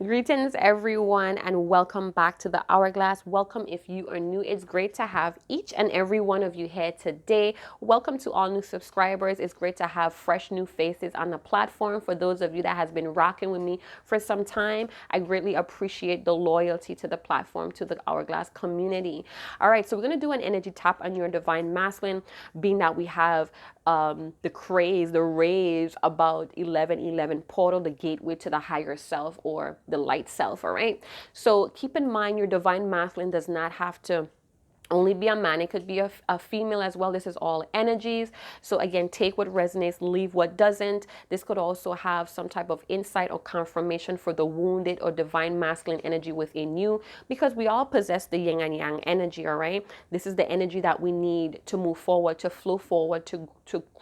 Greetings, everyone, and welcome back to the Hourglass. Welcome if you are new. It's great to have each and every one of you here today. Welcome to all new subscribers. It's great to have fresh new faces on the platform. For those of you that has been rocking with me for some time, I greatly appreciate the loyalty to the platform, to the Hourglass community. All right, so we're going to do an energy tap on your divine masculine, being that we have the craze, the rage about 1111 portal, the gateway to the higher self or the light self. All right. So keep in mind your divine masculine does not have to only be a man. It could be a female as well. This is all energies. So again, take what resonates, leave what doesn't. This could also have some type of insight or confirmation for the wounded or divine masculine energy within you, because we all possess the yin and yang energy. All right. This is the energy that we need to move forward, to flow forward, to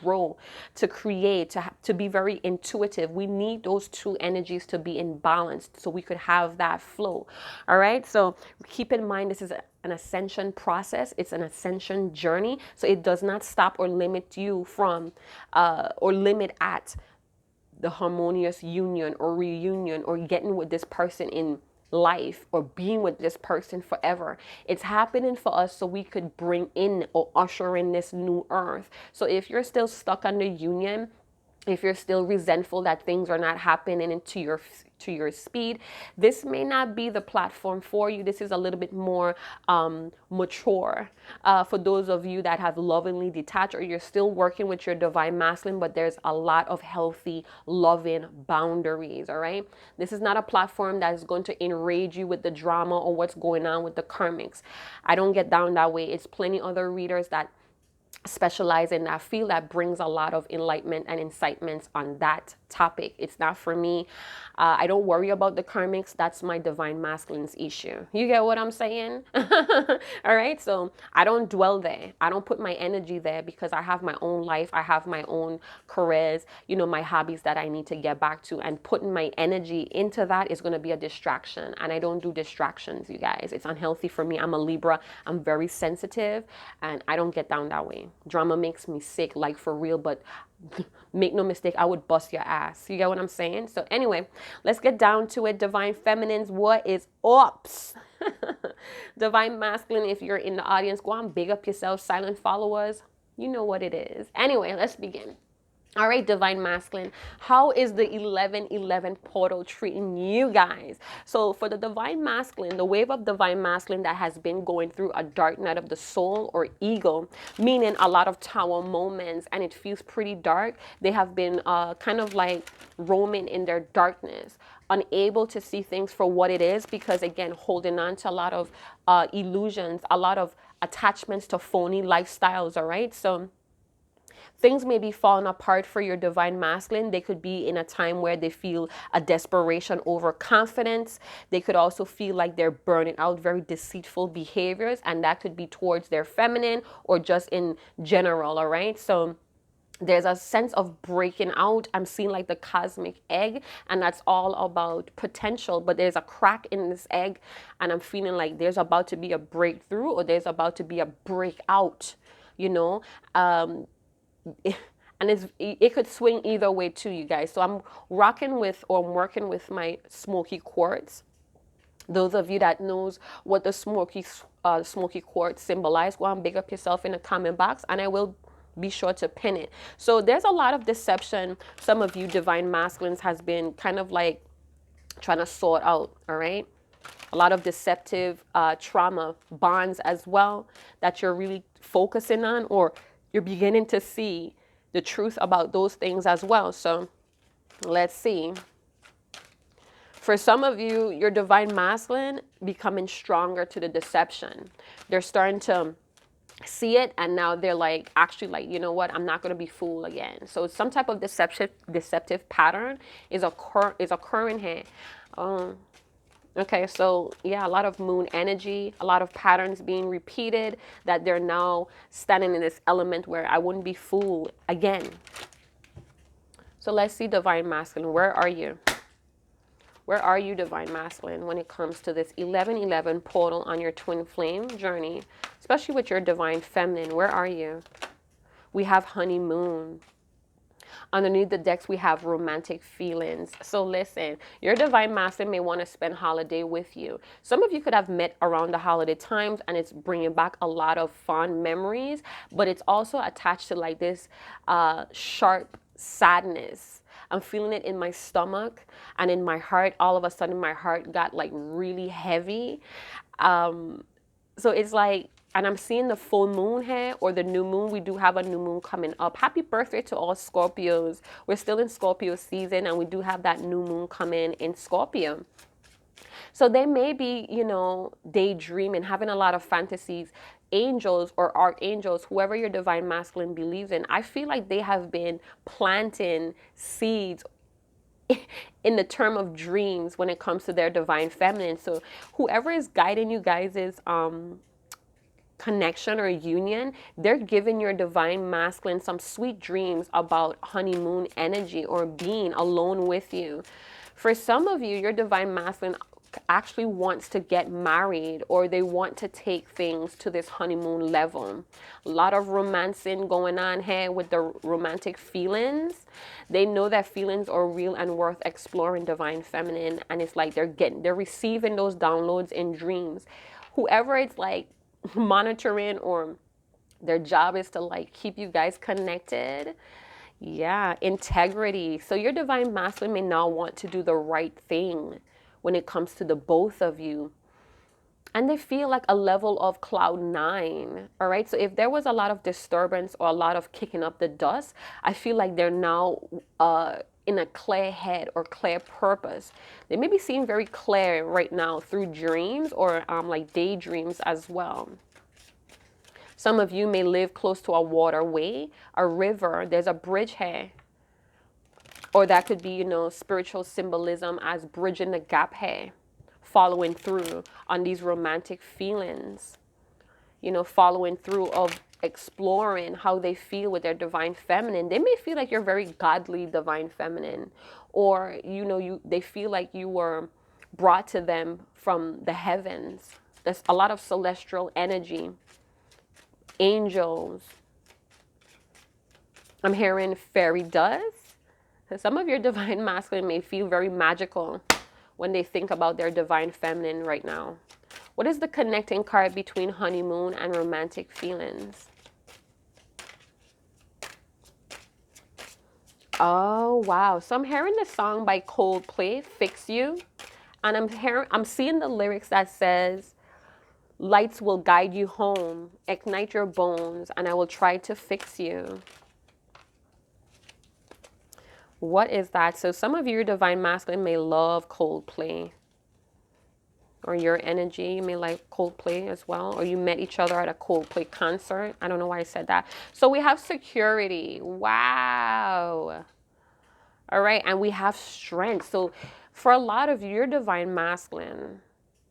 grow, to create, to be very intuitive. We need those two energies to be in balance so we could have that flow. All right. So keep in mind, this is an ascension process. It's an ascension journey. So it does not stop or limit you from or limit at the harmonious union or reunion or getting with this person in life or being with this person forever. It's happening for us so we could bring in or usher in this new earth. So if you're still stuck on the union, if you're still resentful that things are not happening to your speed, this may not be the platform for you. This is a little bit more mature for those of you that have lovingly detached, or you're still working with your divine masculine, but there's a lot of healthy, loving boundaries. All right. This is not a platform that is going to enrage you with the drama or what's going on with the karmics. I don't get down that way. It's plenty other readers that specialize in that field that brings a lot of enlightenment and incitements on that topic. It's not for me. I don't worry about the karmics. That's my divine masculine's issue. You get what I'm saying? All right. So I don't dwell there. I don't put my energy there because I have my own life. I have my own careers, my hobbies that I need to get back to, and putting my energy into that is going to be a distraction. And I don't do distractions, you guys. It's unhealthy for me. I'm a Libra. I'm very sensitive and I don't get down that way. Drama makes me sick, like for real, but make no mistake, I would bust your ass. You get what I'm saying? So anyway, let's get down to it. Divine feminines, what is ups? Divine masculine, if you're in the audience, go on, big up yourself. Silent followers, you know what it is. Anyway, let's begin. All right, divine masculine, how is the 1111 portal treating you guys? So for the divine masculine, the wave of divine masculine that has been going through a dark night of the soul or ego, meaning a lot of tower moments, and it feels pretty dark. They have been kind of like roaming in their darkness, unable to see things for what it is, because again, holding on to a lot of illusions, a lot of attachments to phony lifestyles. All right, so things may be falling apart for your divine masculine. They could be in a time where they feel a desperation over confidence. They could also feel like they're burning out, very deceitful behaviors, and that could be towards their feminine or just in general. All right, so there's a sense of breaking out. I'm seeing like the cosmic egg, and that's all about potential, but there's a crack in this egg, and I'm feeling like there's about to be a breakthrough or there's about to be a breakout, and it could swing either way too, you guys. So I'm working with my smoky quartz. Those of you that knows what the smoky quartz symbolize, go and big up yourself in the comment box, and I will be sure to pin it. So there's a lot of deception. Some of you divine masculines has been kind of like trying to sort out. All right, a lot of deceptive trauma bonds as well that you're really focusing on, or you're beginning to see the truth about those things as well. So let's see. For some of you, your divine masculine becoming stronger to the deception. They're starting to see it, and now they're like, actually, like, you know what, I'm not going to be fooled again. So some type of deceptive pattern is occurring here. Okay, so yeah, a lot of moon energy, a lot of patterns being repeated, that they're now standing in this element where I wouldn't be fooled again. So let's see, divine masculine, where are you? Where are you, divine masculine, when it comes to this 1111 portal on your twin flame journey, especially with your divine feminine? Where are you? We have honeymoon. Underneath the decks, we have romantic feelings. So listen, your divine masculine may want to spend holiday with you. Some of you could have met around the holiday times and it's bringing back a lot of fond memories, but it's also attached to like this sharp sadness. I'm feeling it in my stomach and in my heart. All of a sudden, my heart got like really heavy. So it's like, and I'm seeing the full moon here or the new moon. We do have a new moon coming up. Happy birthday to all Scorpios. We're still in Scorpio season and we do have that new moon coming in Scorpio. So they may be, you know, daydreaming, having a lot of fantasies. Angels or archangels, whoever your divine masculine believes in, I feel like they have been planting seeds in the term of dreams when it comes to their divine feminine. So whoever is guiding you guys' connection or union, they're giving your divine masculine some sweet dreams about honeymoon energy or being alone with you. For some of you, your divine masculine actually wants to get married or they want to take things to this honeymoon level. A lot of romancing going on here with the romantic feelings. They know that feelings are real and worth exploring, divine feminine, and it's like they're receiving those downloads in dreams. Whoever it's like monitoring or their job is to like keep you guys connected. Yeah, integrity. So your divine masculine may now want to do the right thing when it comes to the both of you. And they feel like a level of cloud nine. All right. So if there was a lot of disturbance or a lot of kicking up the dust, I feel like they're now in a clear head or clear purpose. They may be seeing very clear right now through dreams or like daydreams as well. Some of you may live close to a waterway, a river. There's a bridge here. Or that could be, you know, spiritual symbolism as bridging the gap here, following through on these romantic feelings, you know, following through of exploring how they feel with their divine feminine. They may feel like you're very godly divine feminine, or, you know, they feel like you were brought to them from the heavens. There's a lot of celestial energy, angels. I'm hearing fairy dust. Some of your divine masculine may feel very magical when they think about their divine feminine right now. What is the connecting card between honeymoon and romantic feelings? Oh, wow. So I'm hearing the song by Coldplay, Fix You. And I'm seeing the lyrics that says, lights will guide you home, ignite your bones, and I will try to fix you. What is that? So some of your divine masculine may love Coldplay. Or your energy, you may like Coldplay as well. Or you met each other at a Coldplay concert. I don't know why I said that. So we have security. Wow. All right. And we have strength. So for a lot of you, your divine masculine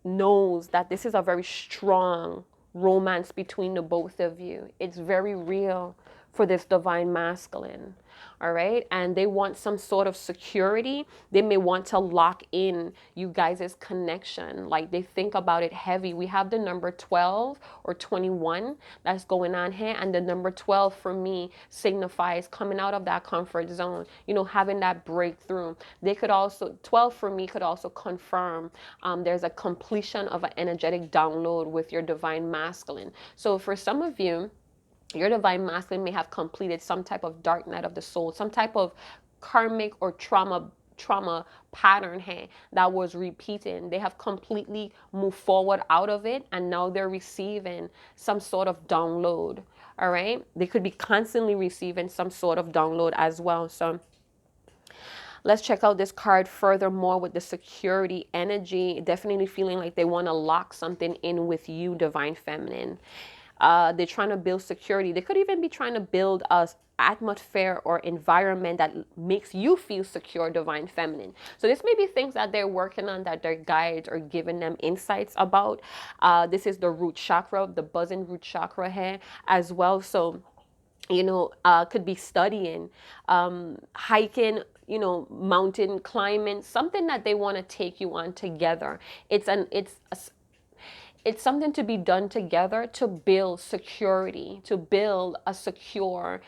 knows that this is a very strong romance between the both of you. It's very real for this divine masculine. All right. And they want some sort of security. They may want to lock in you guys' connection. Like they think about it heavy. We have the number 12 or 21 that's going on here. And the number 12 for me signifies coming out of that comfort zone, you know, having that breakthrough. They could also, 12 for me could also confirm there's a completion of an energetic download with your divine masculine. So for some of you, your divine masculine may have completed some type of dark night of the soul, some type of karmic or trauma pattern here that was repeating. They have completely moved forward out of it, and now they're receiving some sort of download. All right. They could be constantly receiving some sort of download as well. So let's check out this card furthermore with the security energy. Definitely feeling like they want to lock something in with you, divine feminine. They're trying to build security. They could even be trying to build a atmosphere or environment that makes you feel secure, divine feminine. So this may be things that they're working on, that their guides are giving them insights about. This is the root chakra, the buzzing root chakra here as well. So, you know, could be studying, hiking, you know, mountain climbing, something that they want to take you on together. it's something to be done together to build security, to build a secure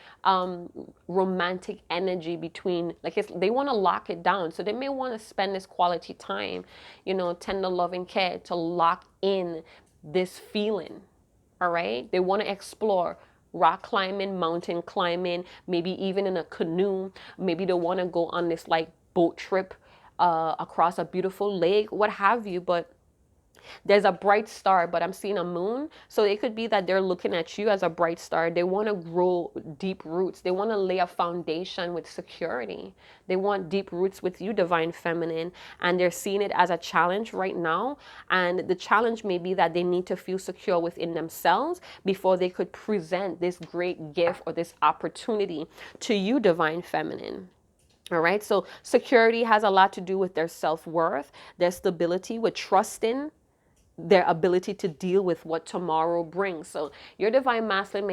romantic energy between, like, they want to lock it down. So they may want to spend this quality time, you know, tender loving care to lock in this feeling. All right. They want to explore rock climbing, mountain climbing, maybe even in a canoe. Maybe they want to go on this like boat trip across a beautiful lake, what have you. But there's a bright star, but I'm seeing a moon. So it could be that they're looking at you as a bright star. They want to grow deep roots. They want to lay a foundation with security. They want deep roots with you, divine feminine. And they're seeing it as a challenge right now. And the challenge may be that they need to feel secure within themselves before they could present this great gift or this opportunity to you, divine feminine. All right. So security has a lot to do with their self-worth, their stability, with trusting their ability to deal with what tomorrow brings. So your divine masculine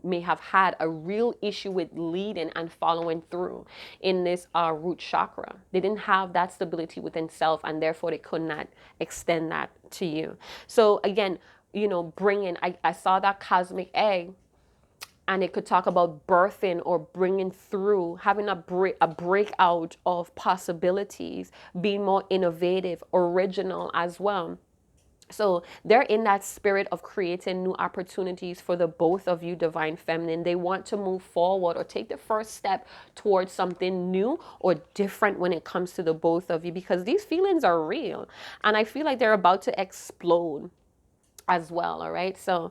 may have had a real issue with leading and following through in this root chakra. They didn't have that stability within self, and therefore they could not extend that to you. So again, you know, I saw that cosmic egg, and it could talk about birthing or bringing through, having a breakout of possibilities, being more innovative, original as well. So they're in that spirit of creating new opportunities for the both of you, divine feminine. They want to move forward or take the first step towards something new or different when it comes to the both of you, because these feelings are real. And I feel like they're about to explode as well. All right. So,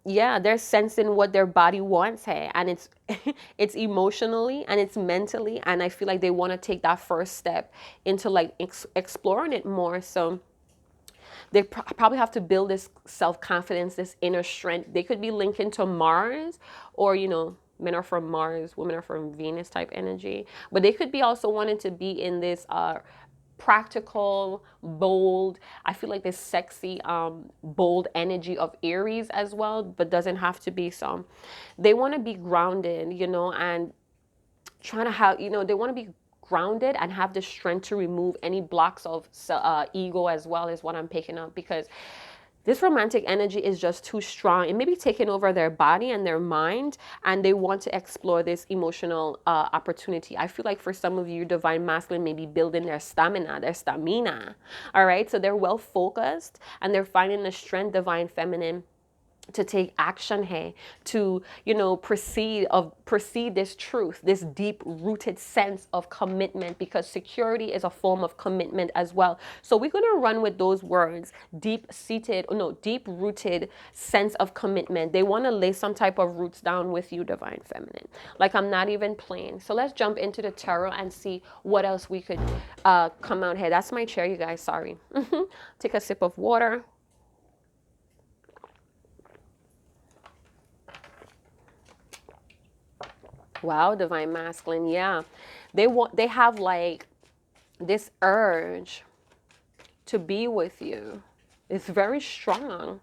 yeah, they're sensing what their body wants, hey, and it's it's emotionally and it's mentally, and I feel like they want to take that first step into like exploring it more. So they probably have to build this self-confidence, this inner strength. They could be linking to Mars, or, you know, men are from Mars, women are from Venus type energy. But they could be also wanting to be in this practical, bold, I feel like this sexy, bold energy of Aries as well, but doesn't have to be. So they want to be grounded, you know, and trying to have, you know, they want to be grounded and have the strength to remove any blocks of ego as well, is what I'm picking up, because this romantic energy is just too strong. It may be taking over their body and their mind, and they want to explore this emotional opportunity. I feel like for some of you, divine masculine may be building their stamina. All right. So they're well focused and they're finding the strength, divine feminine, to take action here, to, you know, perceive this truth, this deep rooted sense of commitment, because security is a form of commitment as well. So we're going to run with those words: deep rooted sense of commitment. They want to lay some type of roots down with you, divine feminine. Like, I'm not even playing. So let's jump into the tarot and see what else we could come out here. That's my chair, you guys. Sorry. Take a sip of water. Wow, divine masculine. Yeah. They have like this urge to be with you. It's very strong.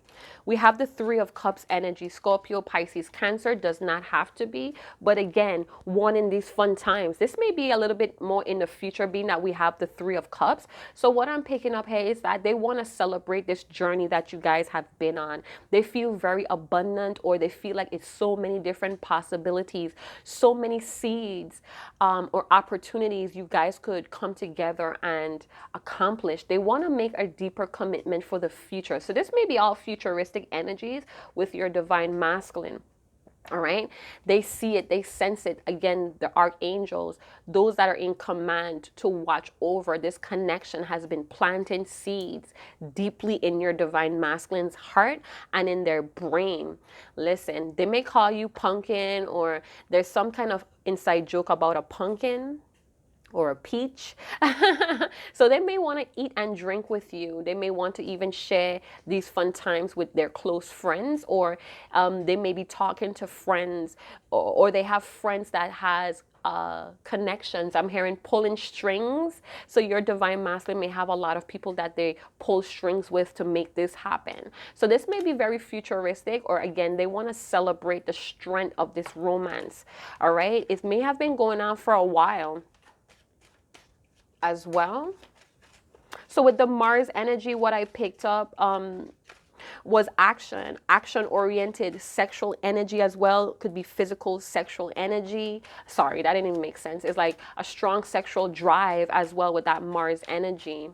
We have the Three of Cups energy. Scorpio, Pisces, Cancer does not have to be. But again, one in these fun times. This may be a little bit more in the future, being that we have the Three of Cups. So what I'm picking up here is that they want to celebrate this journey that you guys have been on. They feel very abundant, or they feel like it's so many different possibilities, so many seeds or opportunities you guys could come together and accomplish. They want to make a deeper commitment for the future. So this may be all futuristic energies with your divine masculine. All right. They see it. They sense it. Again, the archangels, those that are in command to watch over this connection, has been planting seeds deeply in your divine masculine's heart and in their brain. Listen, they may call you pumpkin, or there's some kind of inside joke about a pumpkin or a peach. So they may want to eat and drink with you. They may want to even share these fun times with their close friends, or they may be talking to friends, or they have friends that has connections. I'm hearing pulling strings. So your divine masculine may have a lot of people that they pull strings with to make this happen. So this may be very futuristic, or again, they want to celebrate the strength of this romance. All right. It may have been going on for a while as well. So with the Mars energy, what I picked up was action-oriented sexual energy as well. Could be physical sexual energy. Sorry, that didn't even make sense. It's like a strong sexual drive as well with that Mars energy.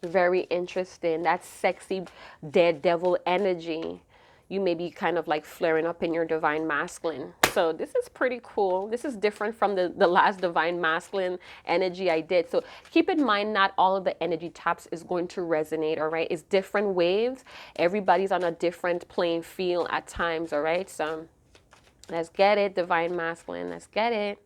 Very interesting. That sexy dead devil energy. You may be kind of like flaring up in your divine masculine. So this is pretty cool. This is different from the last divine masculine energy I did. So keep in mind, not all of the energy taps is going to resonate, all right? It's different waves. Everybody's on a different playing field at times, all right? So let's get it, divine masculine. Let's get it.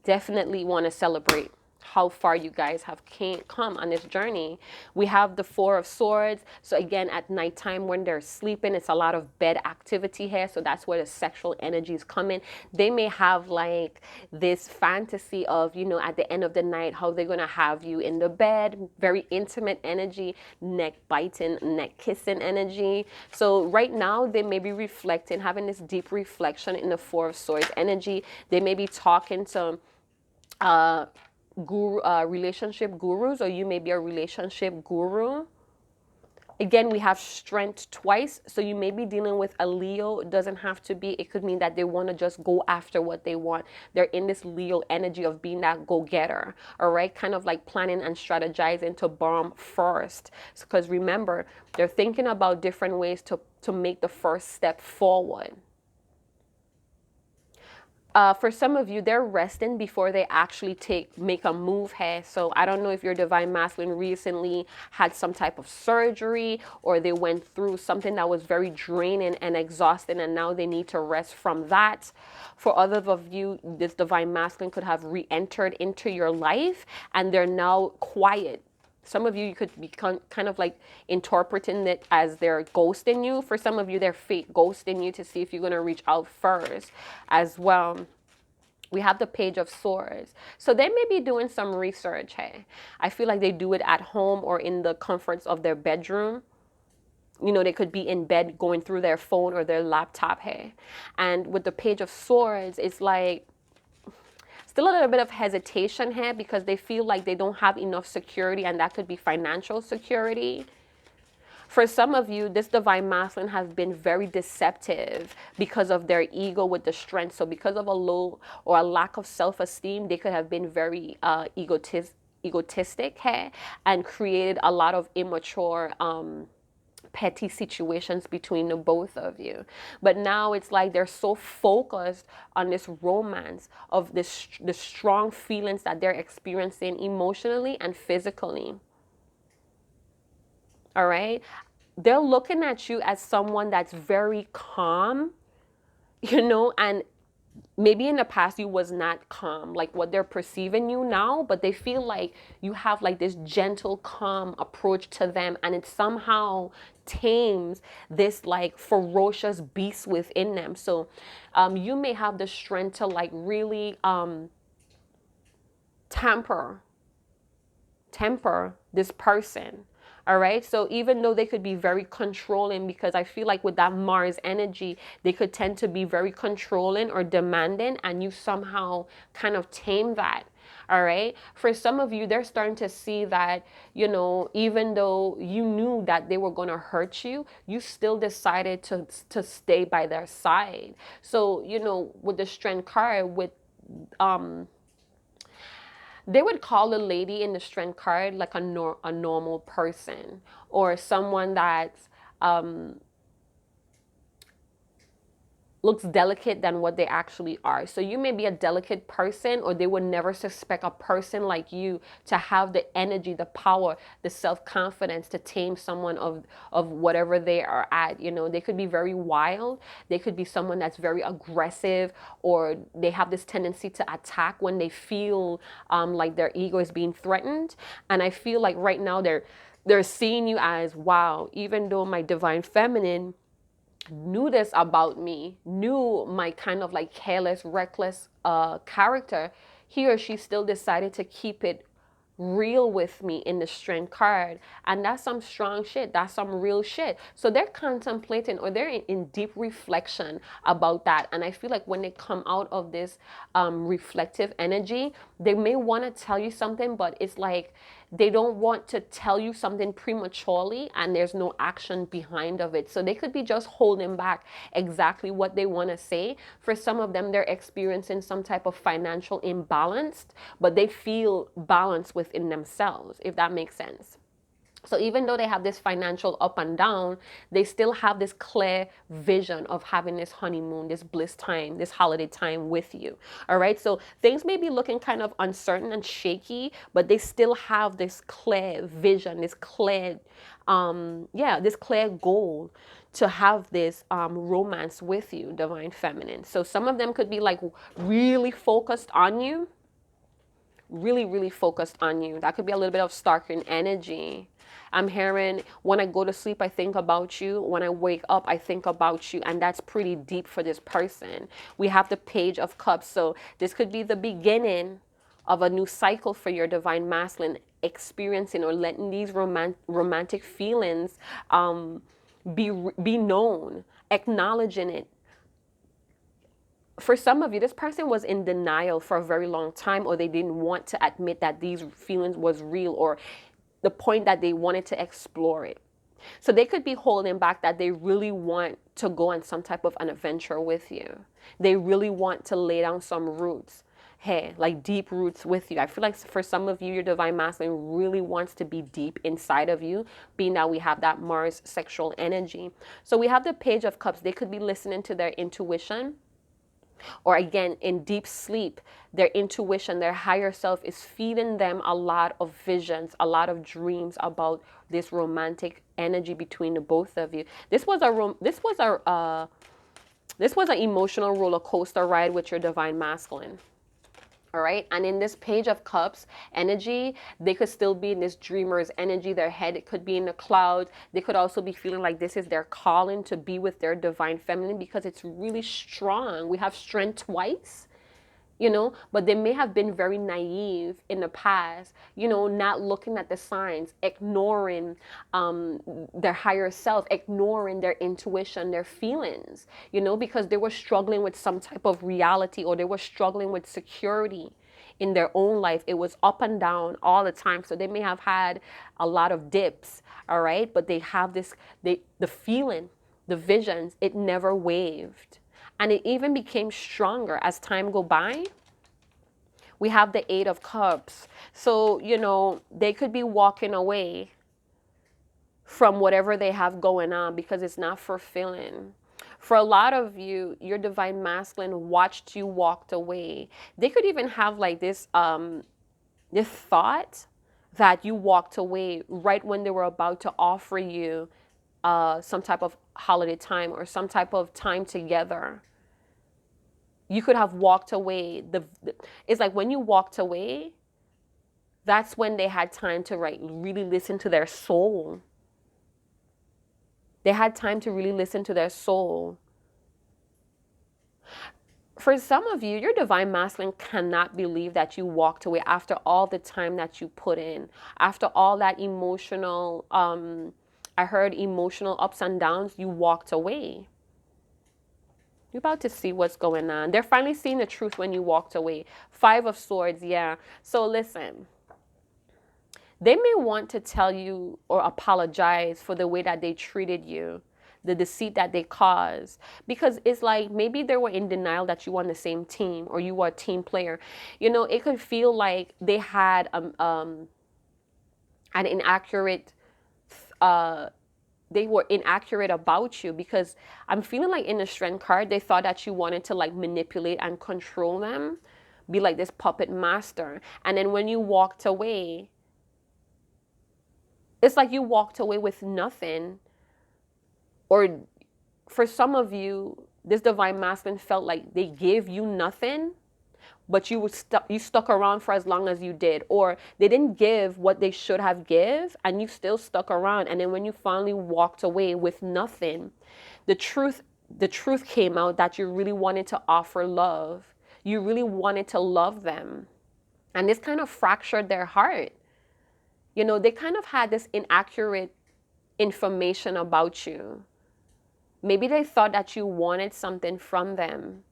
Definitely want to celebrate how far you guys have come on this journey. We have the Four of Swords. So again, at nighttime when they're sleeping, it's a lot of bed activity here. So that's where the sexual energies come in. They may have like this fantasy of, you know, at the end of the night, how they're going to have you in the bed. Very intimate energy, neck biting, neck kissing energy. So right now they may be reflecting, having this deep reflection in the Four of Swords energy. They may be talking to relationship gurus, or you may be a relationship guru. Again, we have strength twice, so you may be dealing with a Leo. It doesn't have to be. It could mean that they want to just go after what they want. They're in this Leo energy of being that go-getter, all right? Kind of like planning and strategizing to bomb first. Because remember, they're thinking about different ways to make the first step forward. For some of you, they're resting before they actually make a move here. So I don't know if your divine masculine recently had some type of surgery, or they went through something that was very draining and exhausting, and now they need to rest from that. For others of you, this divine masculine could have re-entered into your life and they're now quiet. Some of you could be kind of like interpreting it as they're ghosting you. For some of you, they're fake ghosting you to see if you're going to reach out first as well. We have the Page of Swords. So they may be doing some research. Hey, I feel like they do it at home or in the comforts of their bedroom. You know, they could be in bed going through their phone or their laptop. Hey, and with the Page of Swords, it's like still a little bit of hesitation here because they feel like they don't have enough security, and that could be financial security. For some of you, this divine masculine has been very deceptive because of their ego with the strength. So because of a low or a lack of self-esteem, they could have been very egotistic here and created a lot of immature petty situations between the both of you. But now it's like they're so focused on this romance of the strong feelings that they're experiencing emotionally and physically. All right, they're looking at you as someone that's very calm, you know, and maybe in the past you was not calm, like what they're perceiving you now, but they feel like you have like this gentle, calm approach to them, and it somehow tames this like ferocious beast within them. So you may have the strength to like really temper this person. All right. So even though they could be very controlling, because I feel like with that Mars energy, they could tend to be very controlling or demanding, and you somehow kind of tame that. All right. For some of you, they're starting to see that, you know, even though you knew that they were going to hurt you, you still decided to stay by their side. So, you know, with the Strength card, with they would call a lady in the Strength card like a normal person, or someone that's looks delicate than what they actually are. So you may be a delicate person, or they would never suspect a person like you to have the energy, the power, the self-confidence to tame someone of whatever they are at. You know, they could be very wild. They could be someone that's very aggressive, or they have this tendency to attack when they feel like their ego is being threatened. And I feel like right now they're seeing you as, wow, even though my divine feminine knew this about me, knew my kind of like careless, reckless character, he or she still decided to keep it real with me in the Strength card. And that's some strong shit. That's some real shit. So they're contemplating, or they're in deep reflection about that. And I feel like when they come out of this reflective energy, They may want to tell you something, but it's like they don't want to tell you something prematurely and there's no action behind of it. So they could be just holding back exactly what they want to say. For some of them, they're experiencing some type of financial imbalance, but they feel balanced within themselves, if that makes sense. So even though they have this financial up and down, they still have this clear vision of having this honeymoon, this bliss time, this holiday time with you. All right. So things may be looking kind of uncertain and shaky, but they still have this clear vision, this clear, this clear goal to have this romance with you, divine feminine. So some of them could be like really focused on you, really focused on you. That could be a little bit of stalking energy. I'm hearing, when I go to sleep, I think about you. When I wake up, I think about you. And that's pretty deep for this person. We have the Page of Cups. So this could be the beginning of a new cycle for your divine masculine, experiencing or letting these romantic feelings be known, acknowledging it. For some of you, this person was in denial for a very long time, or they didn't want to admit that these feelings was real, or the point that they wanted to explore it. So they could be holding back that they really want to go on some type of an adventure with you. They really want to lay down some roots. Hey, like deep roots with you. I feel like for some of you, your divine masculine really wants to be deep inside of you, being that we have that Mars sexual energy. So we have the Page of Cups. They could be listening to their intuition. Or again, in deep sleep, their intuition, their higher self is feeding them a lot of visions, a lot of dreams about this romantic energy between the both of you. This was an emotional roller coaster ride with your divine masculine. All right. And in this Page of Cups energy, they could still be in this dreamer's energy. Their head, it could be in the clouds. They could also be feeling like this is their calling to be with their divine feminine, because it's really strong. We have strength twice, but they may have been very naive in the past, not looking at the signs, ignoring their higher self, ignoring their intuition, their feelings, because they were struggling with some type of reality, or they were struggling with security in their own life. It was up and down all the time. So they may have had a lot of dips, all right? But they have the feeling, the visions, it never waved. And it even became stronger as time go by. We have the Eight of Cups. So, they could be walking away from whatever they have going on because it's not fulfilling. For a lot of you, your divine masculine watched you walked away. They could even have like this thought that you walked away right when they were about to offer you some type of holiday time or some type of time together. You could have walked away. It's like when you walked away, that's when they had time to really listen to their soul. They had time to really listen to their soul. For some of you, your divine masculine cannot believe that you walked away after all the time that you put in, after all that emotional, I heard emotional ups and downs, you walked away. You're about to see what's going on. They're finally seeing the truth when you walked away. Five of Swords, yeah. So listen, they may want to tell you or apologize for the way that they treated you, the deceit that they caused, because it's like maybe they were in denial that you were on the same team or you were a team player. It could feel like they had an inaccurate they were inaccurate about you, because I'm feeling like in the Strength card, they thought that you wanted to like manipulate and control them, be like this puppet master. And then when you walked away, it's like you walked away with nothing. Or for some of you, this divine masculine felt like they gave you nothing, but you stuck around for as long as you did, or they didn't give what they should have give, and you still stuck around. And then when you finally walked away with nothing, the truth came out that you really wanted to offer love. You really wanted to love them, and this kind of fractured their heart. They kind of had this inaccurate information about you. Maybe they thought that you wanted something from them.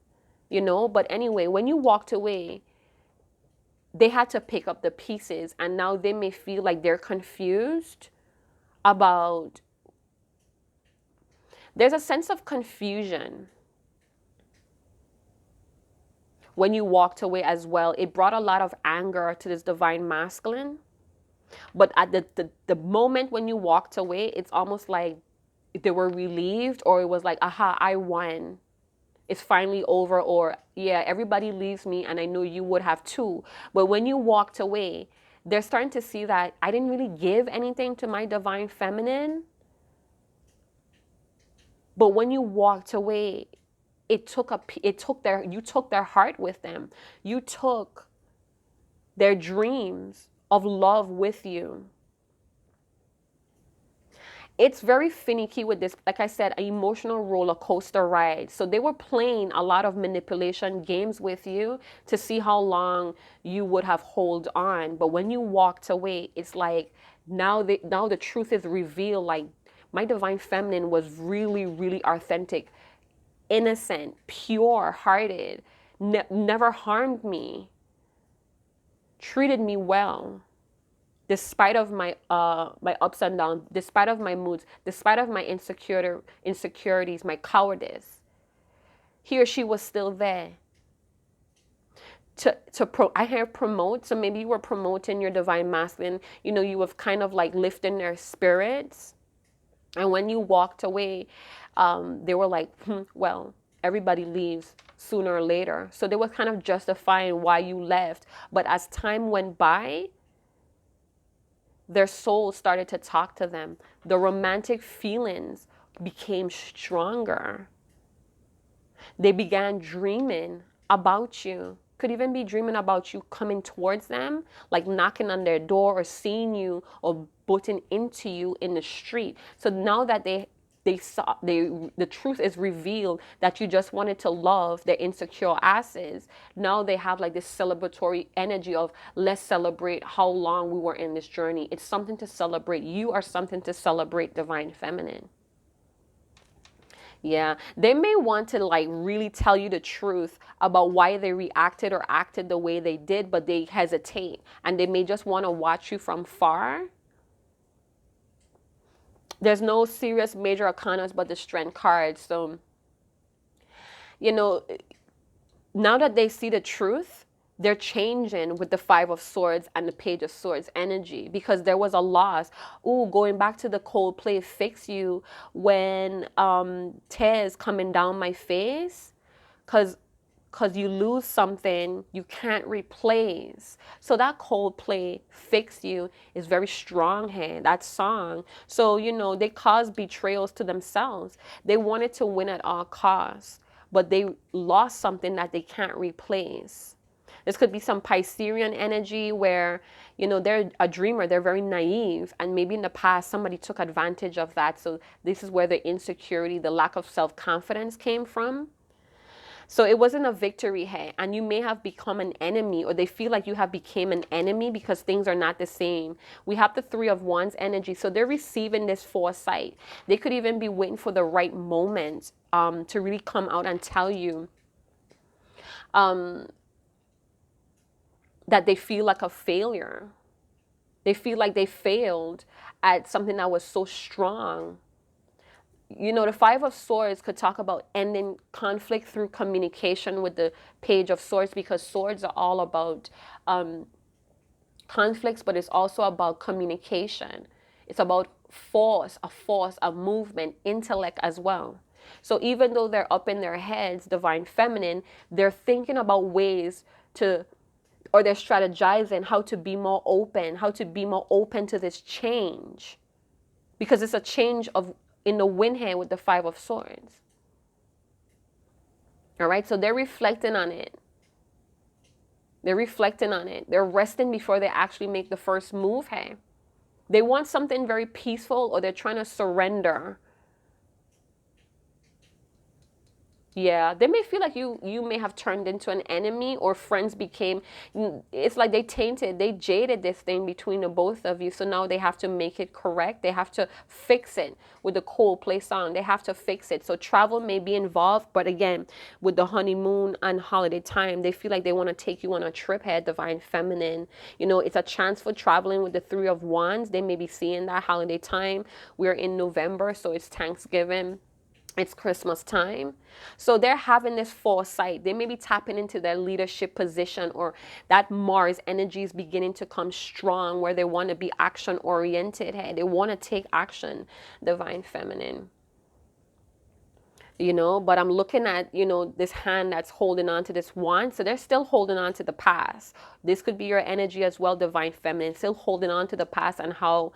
But anyway, when you walked away, they had to pick up the pieces, and now they may feel like they're confused about, there's a sense of confusion when you walked away as well. It brought a lot of anger to this divine masculine. But at the moment when you walked away, it's almost like they were relieved, or it was like, aha, I won. It's finally over, or yeah, everybody leaves me, and I know you would have too. But when you walked away, they're starting to see that I didn't really give anything to my divine feminine. But when you walked away, you took their heart with them. You took their dreams of love with you. It's very finicky with this, like I said, an emotional roller coaster ride. So they were playing a lot of manipulation games with you to see how long you would have hold on. But when you walked away, it's like now the truth is revealed. Like, my divine feminine was really, really authentic, innocent, pure hearted, never harmed me, treated me well, despite of my my ups and downs, despite of my moods, despite of my insecurities, my cowardice. He or she was still there I hear promote. So maybe you were promoting your divine masculine, you were kind of like lifting their spirits. And when you walked away, they were like, well, everybody leaves sooner or later. So they were kind of justifying why you left. But as time went by, their soul started to talk to them. The romantic feelings became stronger. They began dreaming about you. Could even be dreaming about you coming towards them, like knocking on their door or seeing you or butting into you in the street. So now that the truth is revealed that you just wanted to love their insecure asses, now they have like this celebratory energy of, let's celebrate how long we were in this journey. It's something to celebrate. You are something to celebrate, divine feminine. Yeah, they may want to like really tell you the truth about why they reacted or acted the way they did, but they hesitate, and they may just want to watch you from far. There's no serious major arcanas but the strength cards. So, now that they see the truth, they're changing with the Five of Swords and the Page of Swords energy, because there was a loss. Ooh, going back to the Coldplay Fix You, when tears coming down my face, because you lose something you can't replace. So that Coldplay Fix You is very strong here, that song. So, they caused betrayals to themselves. They wanted to win at all costs, but they lost something that they can't replace. This could be some Piscean energy where, they're a dreamer, they're very naive, and maybe in the past somebody took advantage of that. So this is where the insecurity, the lack of self-confidence came from. So it wasn't a victory here, and you may have become an enemy, or they feel like you have become an enemy because things are not the same. We have the Three of Wands energy, so they're receiving this foresight. They could even be waiting for the right moment to really come out and tell you that they feel like a failure. They feel like they failed at something that was so strong. The Five of Swords could talk about ending conflict through communication with the Page of Swords, because swords are all about conflicts, but it's also about communication. It's about force, a movement, intellect as well. So even though they're up in their heads, divine feminine, they're thinking about ways or they're strategizing how to be more open to this change, because it's a change in the wind hand with the Five of Swords. All right, so they're reflecting on it. They're resting before they actually make the first move here. They want something very peaceful, or they're trying to surrender. Yeah, they may feel like you may have turned into an enemy, or friends became, it's like they tainted, they jaded this thing between the both of you. So now they have to make it correct. They have to fix it with the Coldplay song. They have to fix it. So travel may be involved, but again, with the honeymoon and holiday time, they feel like they want to take you on a trip here, Divine Feminine. You know, it's a chance for traveling with the Three of Wands. They may be seeing that holiday time. We're in November, so it's Thanksgiving. It's Christmas time. So they're having this foresight. They may be tapping into their leadership position, or that Mars energy is beginning to come strong where they want to be action oriented. Hey, they want to take action, Divine Feminine. You know, but I'm looking at, you know, this hand that's holding on to this wand. So they're still holding on to the past. This could be your energy as well, Divine Feminine, still holding on to the past and how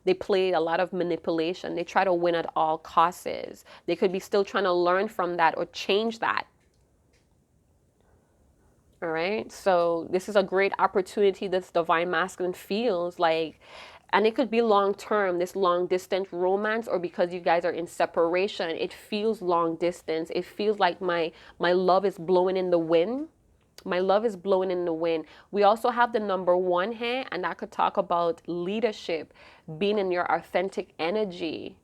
they played a lot of manipulation. They try to win at all costs. They could be still trying to learn from that or change that. All right. So this is a great opportunity this Divine Masculine feels like. And it could be long term, this long distance romance, or because you guys are in separation, it feels long distance. It feels like my love is blowing in the wind. My love is blowing in the wind. We also have the number 1 here, and that could talk about leadership, being in your authentic energy.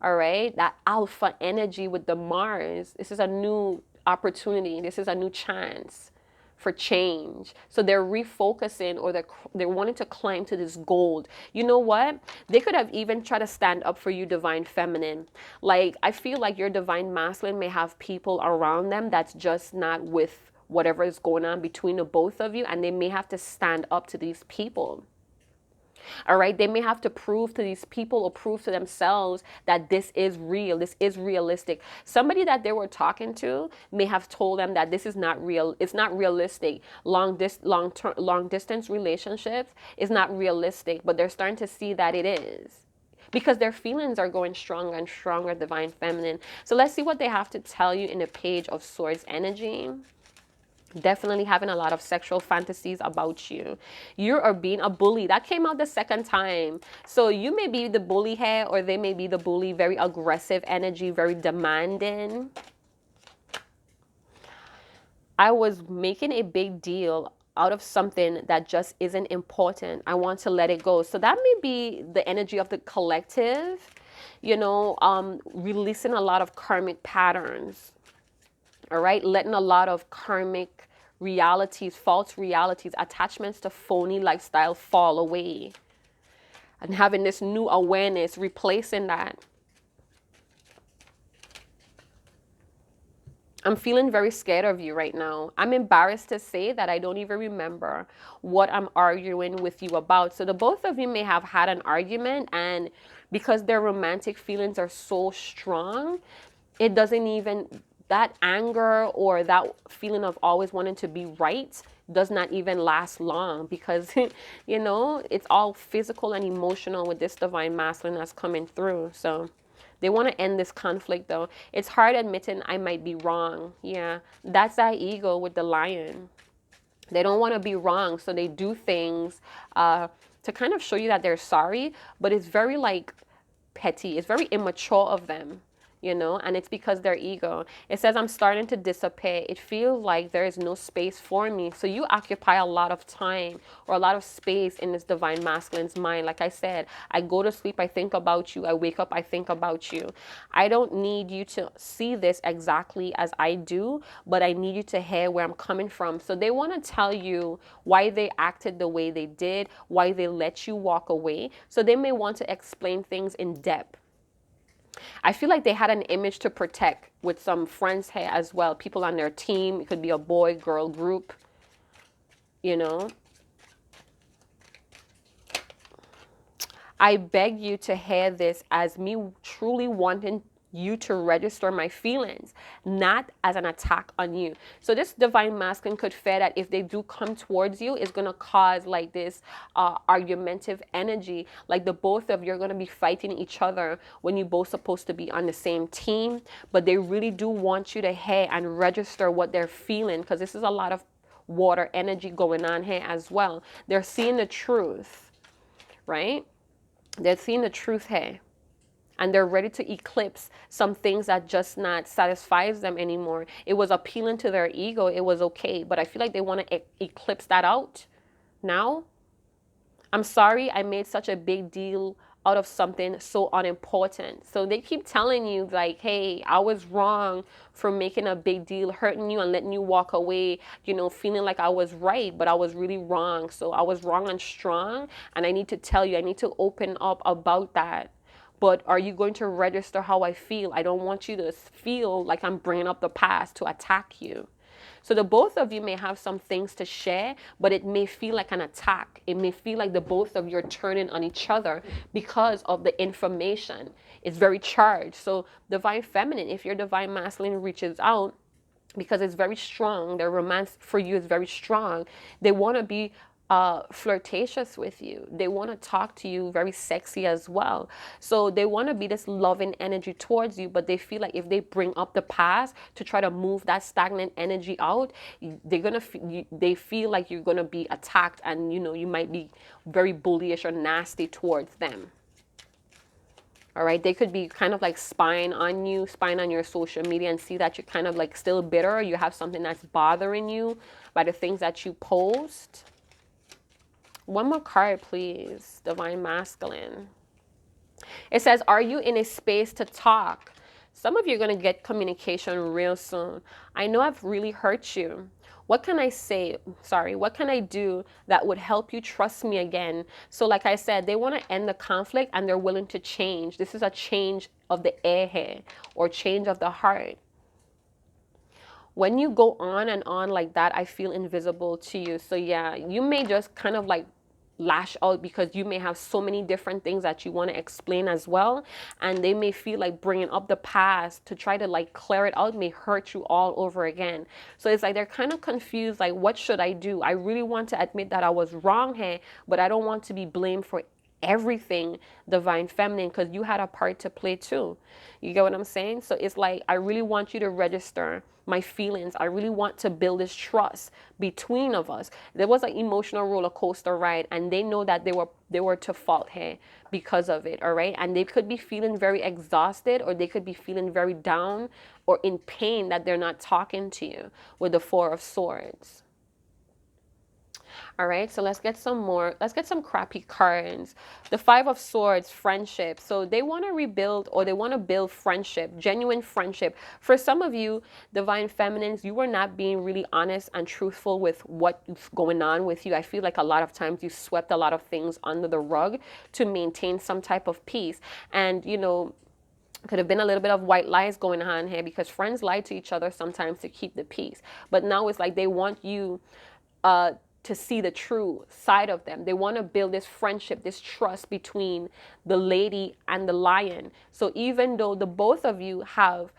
All right. That alpha energy with the Mars. This is a new opportunity. This is a new chance for change. So they're refocusing, or they're wanting to climb to this gold. You know what? They could have even tried to stand up for you, Divine Feminine. Like, I feel like your Divine Masculine may have people around them that's just not with whatever is going on between the both of you, and they may have to stand up to these people. All right, they may have to prove to these people or prove to themselves that this is real, this is realistic. Somebody that they were talking to may have told them that this is not real, it's not realistic. Long distance relationships is not realistic, but they're starting to see that it is, because their feelings are going stronger and stronger, Divine Feminine. So let's see what they have to tell you in the Page of Swords energy. Definitely having a lot of sexual fantasies about you. You are being a bully. That came out the second time. So you may be the bully here, or they may be the bully. Very aggressive energy, very demanding. I was making a big deal out of something that just isn't important. I want to let it go. So that may be the energy of the collective, you know, releasing a lot of karmic patterns. All right, letting a lot of karmic realities, false realities, attachments to phony lifestyle fall away, and having this new awareness, replacing that. I'm feeling very scared of you right now. I'm embarrassed to say that I don't even remember what I'm arguing with you about. So the both of you may have had an argument, and because their romantic feelings are so strong, it doesn't even, that anger or that feeling of always wanting to be right does not even last long, because you know, it's all physical and emotional with this Divine Masculine that's coming through. So they want to end this conflict though. It's hard admitting I might be wrong. Yeah, that's that ego with the Lion. They don't want to be wrong, so they do things to kind of show you that they're sorry, but it's very like petty. It's very immature of them, you know, and it's because their ego. It says, I'm starting to dissipate. It feels like there is no space for me. So you occupy a lot of time or a lot of space in this Divine Masculine's mind. Like I said, I go to sleep, I think about you. I wake up, I think about you. I don't need you to see this exactly as I do, but I need you to hear where I'm coming from. So they want to tell you why they acted the way they did, why they let you walk away. So they may want to explain things in depth. I feel like they had an image to protect with some friends here as well. People on their team. It could be a boy, girl group, you know. I beg you to hear this as me truly wanting you to register my feelings, not as an attack on you. So this Divine Masculine could fear that if they do come towards you, it's going to cause like this argumentative energy, like the both of you are going to be fighting each other when you both supposed to be on the same team. But they really do want you to hear and register what they're feeling, because this is a lot of water energy going on here as well. They're seeing the truth, right? They're seeing the truth here. and they're ready to eclipse some things that just not satisfies them anymore. It was appealing to their ego. It was okay. But I feel like they want to eclipse that out now. I'm sorry I made such a big deal out of something so unimportant. So they keep telling you like, hey, I was wrong for making a big deal, hurting you and letting you walk away, you know, feeling like I was right, but I was really wrong. So I was wrong and strong, and I need to tell you, I need to open up about that. But are you going to register how I feel? I don't want you to feel like I'm bringing up the past to attack you. So the both of you may have some things to share, but it may feel like an attack. It may feel like the both of you are turning on each other because of the information. It's very charged. So divine feminine, if your divine masculine reaches out, because it's very strong, their romance for you is very strong, they want to be flirtatious with you. They want to talk to you very sexy as well. So they want to be this loving energy towards you, but they feel like if they bring up the past to try to move that stagnant energy out, they feel like you're gonna be attacked, and you know, you might be very bullyish or nasty towards them. All right, they could be kind of like spying on you, spying on your social media, and see that you're kind of like still bitter, or you have something that's bothering you by the things that you post. One more card, please. Divine masculine. It says, are you in a space to talk? Some of you are going to get communication real soon. I know I've really hurt you. What can I say? Sorry, what can I do that would help you trust me again? So like I said, they want to end the conflict and they're willing to change. This is a change of the air here, or change of the heart. When you go on and on like that, I feel invisible to you. So yeah, you may just kind of like lash out because you may have so many different things that you want to explain as well, and they may feel like bringing up the past to try to like clear it out may hurt you all over again. So it's like they're kind of confused, like, what should I do? I really want to admit that I was wrong here, but I don't want to be blamed for everything, divine feminine, because you had a part to play too. You get what I'm saying? So it's like, I really want you to register my feelings. I really want to build this trust between of us. There was an emotional roller coaster ride, and they know that they were to fault here because of it. All right, and they could be feeling very exhausted, or they could be feeling very down or in pain that they're not talking to you with the Four of Swords. All right, so let's get some more. Let's get some crappy cards. The Five of Swords, friendship. So they want to rebuild, or they want to build friendship, genuine friendship. For some of you, divine feminines, you were not being really honest and truthful with what's going on with you. I feel like a lot of times you swept a lot of things under the rug to maintain some type of peace. And, you know, could have been a little bit of white lies going on here, because friends lie to each other sometimes to keep the peace. But now it's like they want you to see the true side of them. They want to build this friendship, this trust between the lady and the lion. So even though the both of you have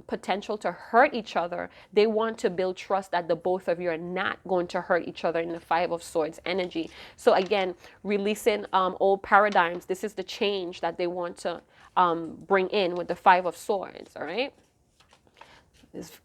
potential to hurt each other, they want to build trust that the both of you are not going to hurt each other in the Five of Swords energy. So again, releasing old paradigms. This is the change that they want to bring in with the Five of Swords. All right.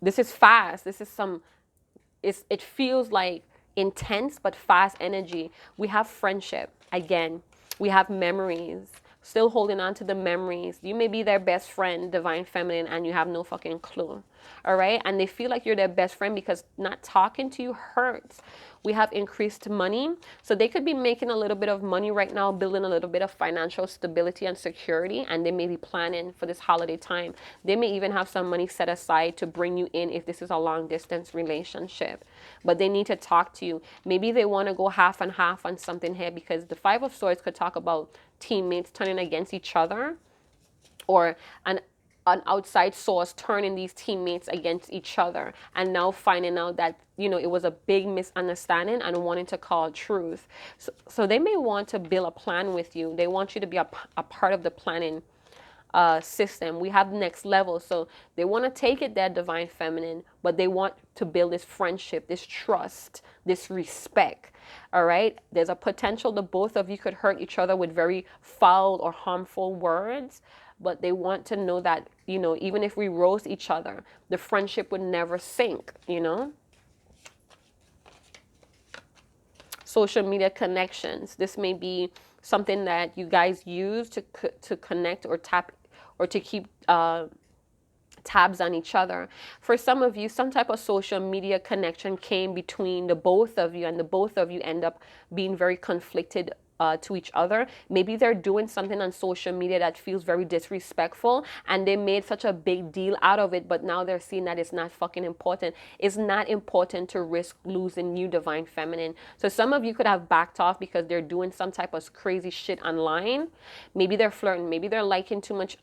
This is fast. This is it feels like intense but fast energy. We have friendship again. We have memories. Still holding on to the memories. You may be their best friend, divine feminine, and you have no fucking clue. All right, and they feel like you're their best friend because not talking to you hurts. We have increased money, so they could be making a little bit of money right now, building a little bit of financial stability and security, and they may be planning for this holiday time. They may even have some money set aside to bring you in if this is a long distance relationship, but they need to talk to you. Maybe they want to go half and half on something here, because the Five of Swords could talk about teammates turning against each other, or an outside source turning these teammates against each other, and now finding out that, you know, it was a big misunderstanding and wanting to call truth. So they may want to build a plan with you. They want you to be a part of the planning system. We have next level. So they want to take it there, divine feminine, but they want to build this friendship, this trust, this respect. All right. There's a potential that both of you could hurt each other with very foul or harmful words, but they want to know that, you know, even if we roast each other, the friendship would never sink, you know. Social media connections. This may be something that you guys use to connect or tap or to keep tabs on each other. For some of you, some type of social media connection came between the both of you, and the both of you end up being very conflicted to each other. Maybe they're doing something on social media that feels very disrespectful, and they made such a big deal out of it, but now they're seeing that it's not fucking important. It's not important to risk losing you, divine feminine. So some of you could have backed off because they're doing some type of crazy shit online. Maybe they're flirting, maybe they're liking too much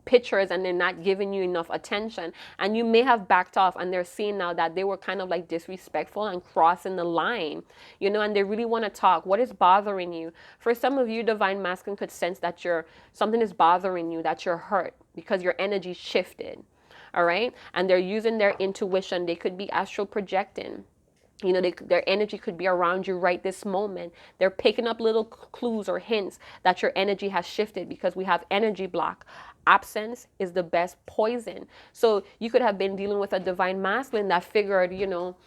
pictures, and they're not giving you enough attention, and you may have backed off, and they're seeing now that they were kind of like disrespectful and crossing the line, you know, and they really want to talk. What is bothering you? For some of you, divine masculine could sense that something is bothering you, that you're hurt because your energy shifted. All right, and they're using their intuition. They could be astral projecting. You know, their energy could be around you right this moment. They're picking up little clues or hints that your energy has shifted, because we have energy block. Absence is the best poison. So you could have been dealing with a divine masculine that figured, you know,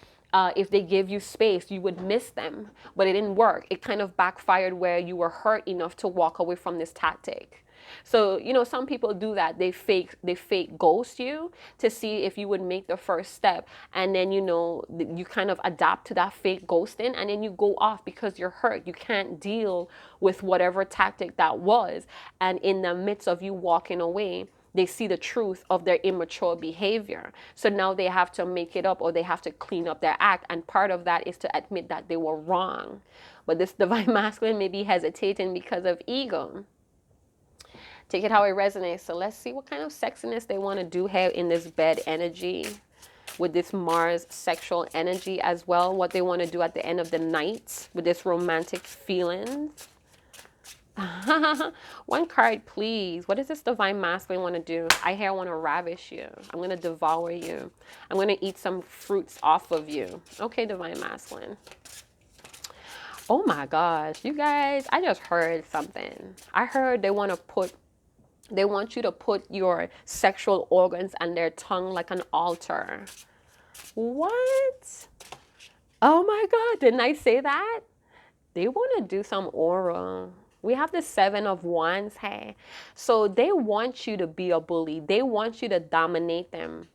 if they give you space, you would miss them. But it didn't work. It kind of backfired where you were hurt enough to walk away from this tactic. So, you know, some people do that. They fake ghost you to see if you would make the first step. And then, you know, you kind of adapt to that fake ghosting, and then you go off because you're hurt. You can't deal with whatever tactic that was. And in the midst of you walking away, they see the truth of their immature behavior. So now they have to make it up, or they have to clean up their act. And part of that is to admit that they were wrong. But this divine masculine may be hesitating because of ego. Take it how it resonates. So let's see what kind of sexiness they want to do here in this bed energy with this Mars sexual energy as well. What they want to do at the end of the night with this romantic feeling. One card, please. What does this divine masculine want to do? I want to ravish you. I'm going to devour you. I'm going to eat some fruits off of you. Okay, divine masculine. Oh my gosh, you guys, I just heard something. I heard they want you to put your sexual organs and their tongue like an altar. What? Oh my God, didn't I say that? They want to do some oral. We have the 7 of Wands here. So they want you to be a bully. They want you to dominate them.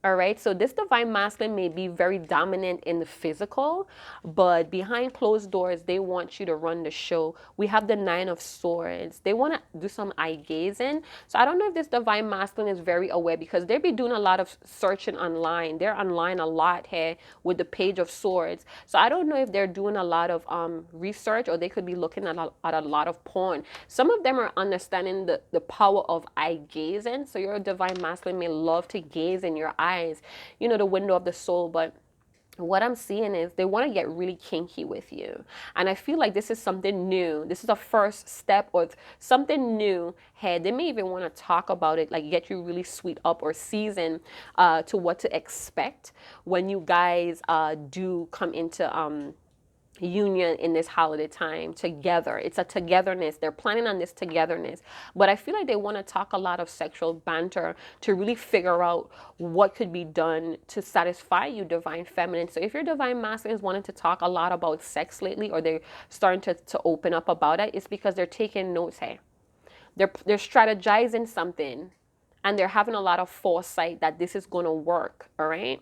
All right, so this divine masculine may be very dominant in the physical, but behind closed doors, they want you to run the show. We have the 9 of Swords. They want to do some eye gazing. So I don't know if this divine masculine is very aware, because they be doing a lot of searching online. They're online a lot here with the Page of Swords. So I don't know if they're doing a lot of research, or they could be looking at a lot of porn. Some of them are understanding the power of eye gazing. So your divine masculine may love to gaze in your eyes. You know, the window of the soul. But what I'm seeing is they want to get really kinky with you. And I feel like this is something new. This is a first step or something new. Hey, they may even want to talk about it, like get you really sweet up or season to what to expect when you guys do come into union in this holiday time together. It's a togetherness. They're planning on this togetherness. But I feel like they want to talk a lot of sexual banter to really figure out what could be done to satisfy you, divine feminine. So if your divine masculine is wanting to talk a lot about sex lately, or they're starting to open up about it, it's because they're taking notes here. They're strategizing something, and they're having a lot of foresight that this is going to work. All right.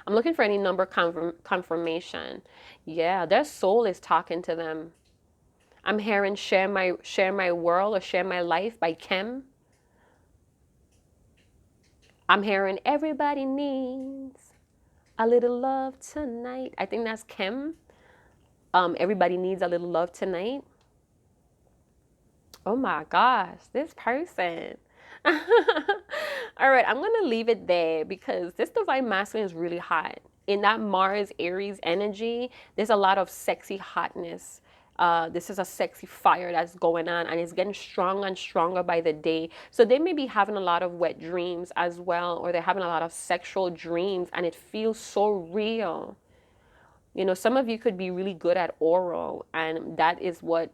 I'm looking for any number confirmation. Yeah, their soul is talking to them. I'm hearing Share My World or Share My Life by Kim. I'm hearing Everybody Needs a Little Love Tonight. I think that's Kim. Everybody Needs a Little Love Tonight. Oh my gosh, this person. All right, I'm going to leave it there, because this divine masculine is really hot. In that Mars Aries energy, there's a lot of sexy hotness. This is a sexy fire that's going on, and it's getting stronger and stronger by the day. So they may be having a lot of wet dreams as well, or they're having a lot of sexual dreams, and it feels so real. You know, some of you could be really good at oral, and that is what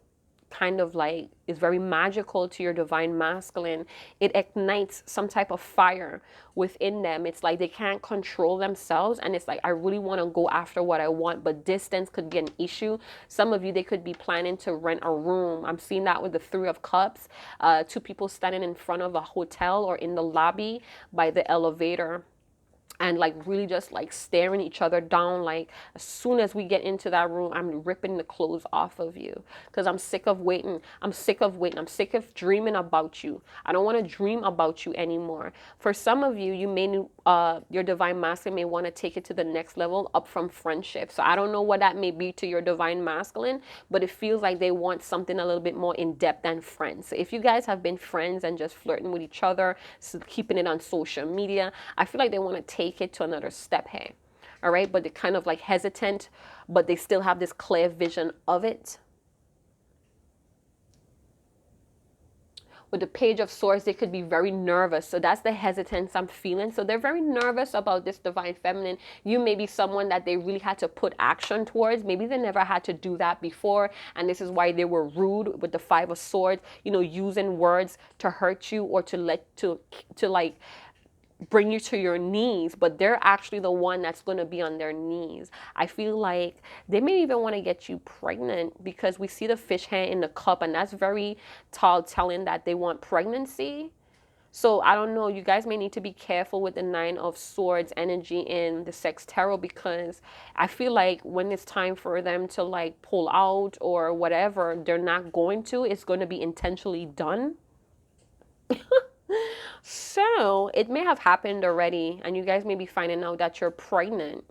kind of like is very magical to your divine masculine. It ignites some type of fire within them. It's like they can't control themselves, and it's like, I really want to go after what I want, but distance could be an issue. Some of you, they could be planning to rent a room. I'm seeing that with the Three of Cups, two people standing in front of a hotel or in the lobby by the elevator, and like really just like staring each other down, like, as soon as we get into that room, I'm ripping the clothes off of you, because I'm sick of waiting. I'm sick of dreaming about you. I don't want to dream about you anymore. For some of you, you may your divine masculine may want to take it to the next level, up from friendship. So I don't know what that may be to your divine masculine, but it feels like they want something a little bit more in depth than friends. So if you guys have been friends and just flirting with each other, so keeping it on social media, I feel like they want to take it to another step here. All right, but they're kind of like hesitant, but they still have this clear vision of it. With the Page of Swords, they could be very nervous. So that's the hesitance I'm feeling. So they're very nervous about this divine feminine. You may be someone that they really had to put action towards. Maybe they never had to do that before, and this is why they were rude with the Five of Swords, you know, using words to hurt you or to like bring you to your knees, but they're actually the one that's going to be on their knees. I feel like they may even want to get you pregnant, because we see the fish hand in the cup, and that's very tall telling that they want pregnancy. So I don't know, you guys may need to be careful with the Nine of Swords energy in the Sex Tarot, because I feel like when it's time for them to like pull out or whatever, they're not going to. It's going to be intentionally done. So it may have happened already, and you guys may be finding out that you're pregnant.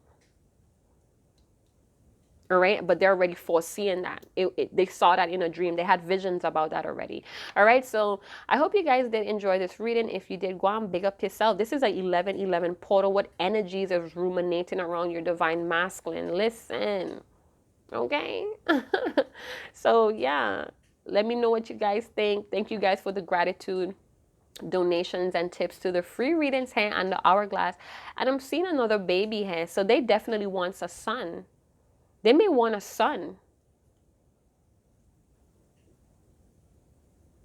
All right, but they're already foreseeing that. They saw that in a dream. They had visions about that already. All right, so I hope you guys did enjoy this reading. If you did, go on, big up yourself. This is a 11:11 portal. What energies is ruminating around your divine masculine? Listen, okay? So yeah, let me know what you guys think. Thank you guys for the gratitude, donations, and tips to the free readings here and the hourglass. And I'm seeing another baby here, so they definitely want a son. They may want a son.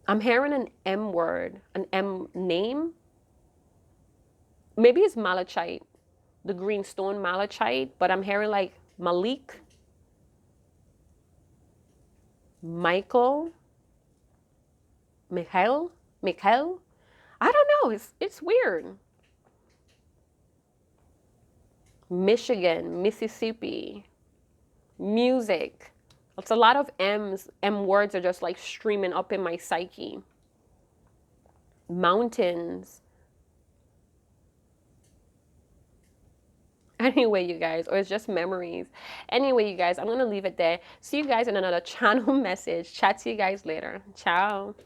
I'm hearing an M word, an M name. Maybe it's malachite, the green stone malachite, but I'm hearing like Malik, Michael, Mikhail. I don't know. It's weird. Michigan, Mississippi, music. It's a lot of M's. M words are just like streaming up in my psyche. Mountains. Anyway, you guys, or it's just memories. Anyway, you guys, I'm going to leave it there. See you guys in another channel message. Chat to you guys later. Ciao.